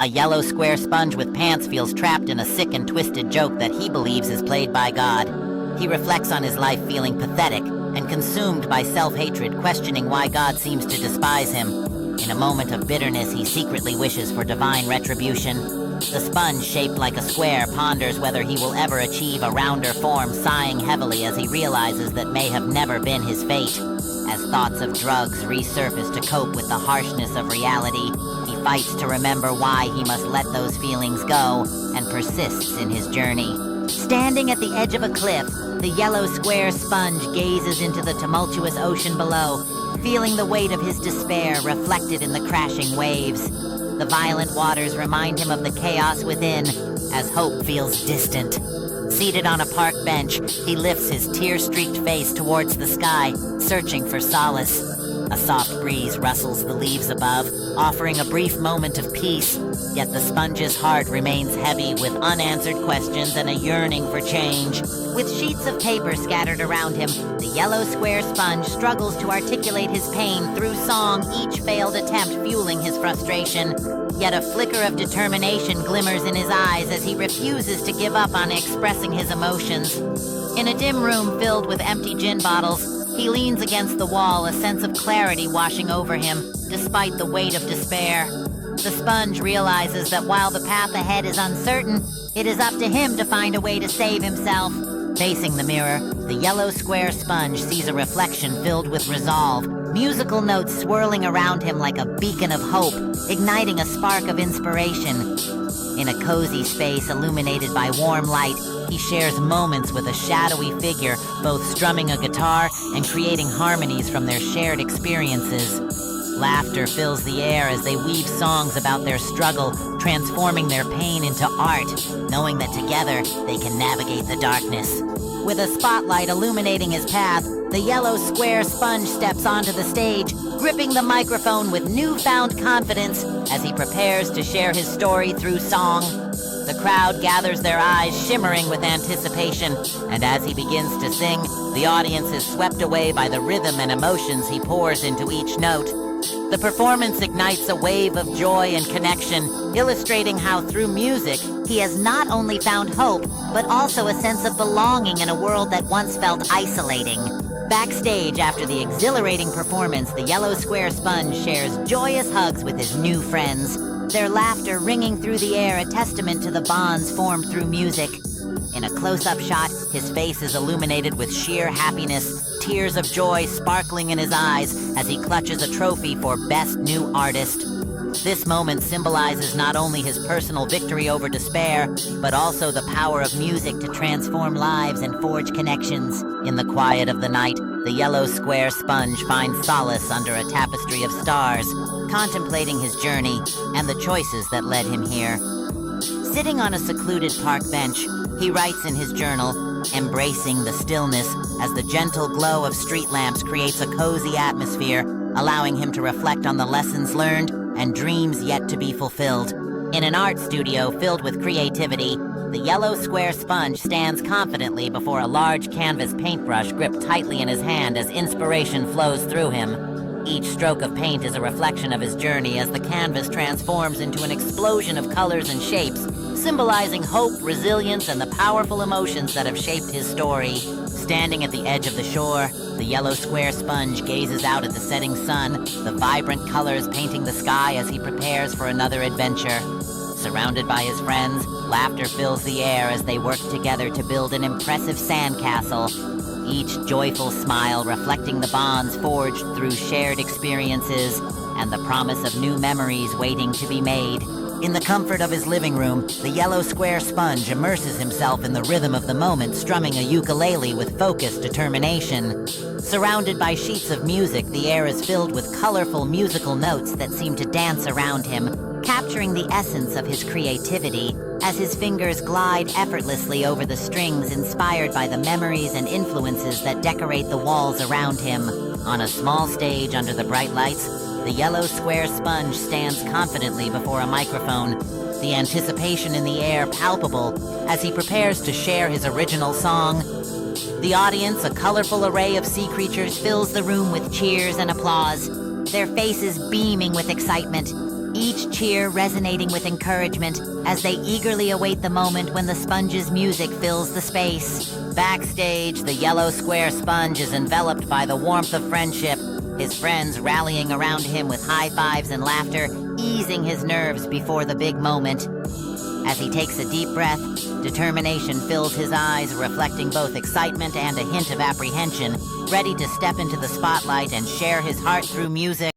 A yellow square sponge with pants feels trapped in a sick and twisted joke that he believes is played by God. He reflects on his life feeling pathetic and consumed by self-hatred, questioning why God seems to despise him. In a moment of bitterness, he secretly wishes for divine retribution. The sponge, shaped like a square, ponders whether he will ever achieve a rounder form, sighing heavily as he realizes that may have never been his fate. As thoughts of drugs resurface to cope with the harshness of reality, he fights to remember why he must let those feelings go and persists in his journey. Standing at the edge of a cliff, the yellow square sponge gazes into the tumultuous ocean below, feeling the weight of his despair reflected in the crashing waves. The violent waters remind him of the chaos within, as hope feels distant. Seated on a park bench, he lifts his tear-streaked face towards the sky, searching for solace. A soft breeze rustles the leaves above, offering a brief moment of peace, yet the sponge's heart remains heavy with unanswered questions and a yearning for change. With sheets of paper scattered around him, the yellow square sponge struggles to articulate his pain through song, each failed attempt fueling his frustration. Yet a flicker of determination glimmers in his eyes as he refuses to give up on expressing his emotions. In a dim room filled with empty gin bottles, he leans against the wall, a sense of clarity washing over him, despite the weight of despair. The sponge realizes that while the path ahead is uncertain, it is up to him to find a way to save himself. Facing the mirror, the yellow square sponge sees a reflection filled with resolve, musical notes swirling around him like a beacon of hope, igniting a spark of inspiration. In a cozy space illuminated by warm light, he shares moments with a shadowy figure, both strumming a guitar and creating harmonies from their shared experiences. Laughter fills the air as they weave songs about their struggle, transforming their pain into art, knowing that together they can navigate the darkness. With a spotlight illuminating his path, the yellow square sponge steps onto the stage, gripping the microphone with newfound confidence as he prepares to share his story through song. The crowd gathers their eyes, shimmering with anticipation, and as he begins to sing, the audience is swept away by the rhythm and emotions he pours into each note. The performance ignites a wave of joy and connection, illustrating how through music, he has not only found hope, but also a sense of belonging in a world that once felt isolating. Backstage, after the exhilarating performance, the yellow square sponge shares joyous hugs with his new friends, their laughter ringing through the air, a testament to the bonds formed through music. In a close-up shot, his face is illuminated with sheer happiness, tears of joy sparkling in his eyes as he clutches a trophy for Best New Artist. This moment symbolizes not only his personal victory over despair, but also the power of music to transform lives and forge connections. In the quiet of the night, the yellow square sponge finds solace under a tapestry of stars, contemplating his journey and the choices that led him here. Sitting on a secluded park bench, he writes in his journal, embracing the stillness as the gentle glow of street lamps creates a cozy atmosphere, allowing him to reflect on the lessons learned and dreams yet to be fulfilled. In an art studio filled with creativity, the yellow square sponge stands confidently before a large canvas paintbrush gripped tightly in his hand as inspiration flows through him. Each stroke of paint is a reflection of his journey as the canvas transforms into an explosion of colors and shapes, symbolizing hope, resilience, and the powerful emotions that have shaped his story. Standing at the edge of the shore, the yellow square sponge gazes out at the setting sun, the vibrant colors painting the sky as he prepares for another adventure. Surrounded by his friends, laughter fills the air as they work together to build an impressive sandcastle, each joyful smile reflecting the bonds forged through shared experiences and the promise of new memories waiting to be made. In the comfort of his living room, the yellow square sponge immerses himself in the rhythm of the moment, strumming a ukulele with focused determination. Surrounded by sheets of music, the air is filled with colorful musical notes that seem to dance around him, capturing the essence of his creativity as his fingers glide effortlessly over the strings inspired by the memories and influences that decorate the walls around him. On a small stage under the bright lights, the yellow square sponge stands confidently before a microphone, the anticipation in the air palpable as he prepares to share his original song. The audience, a colorful array of sea creatures, fills the room with cheers and applause, their faces beaming with excitement. each cheer resonating with encouragement as they eagerly await the moment when the Sponge's music fills the space. Backstage, the yellow square Sponge is enveloped by the warmth of friendship, his friends rallying around him with high fives and laughter, easing his nerves before the big moment. As he takes a deep breath, determination fills his eyes, reflecting both excitement and a hint of apprehension, ready to step into the spotlight and share his heart through music.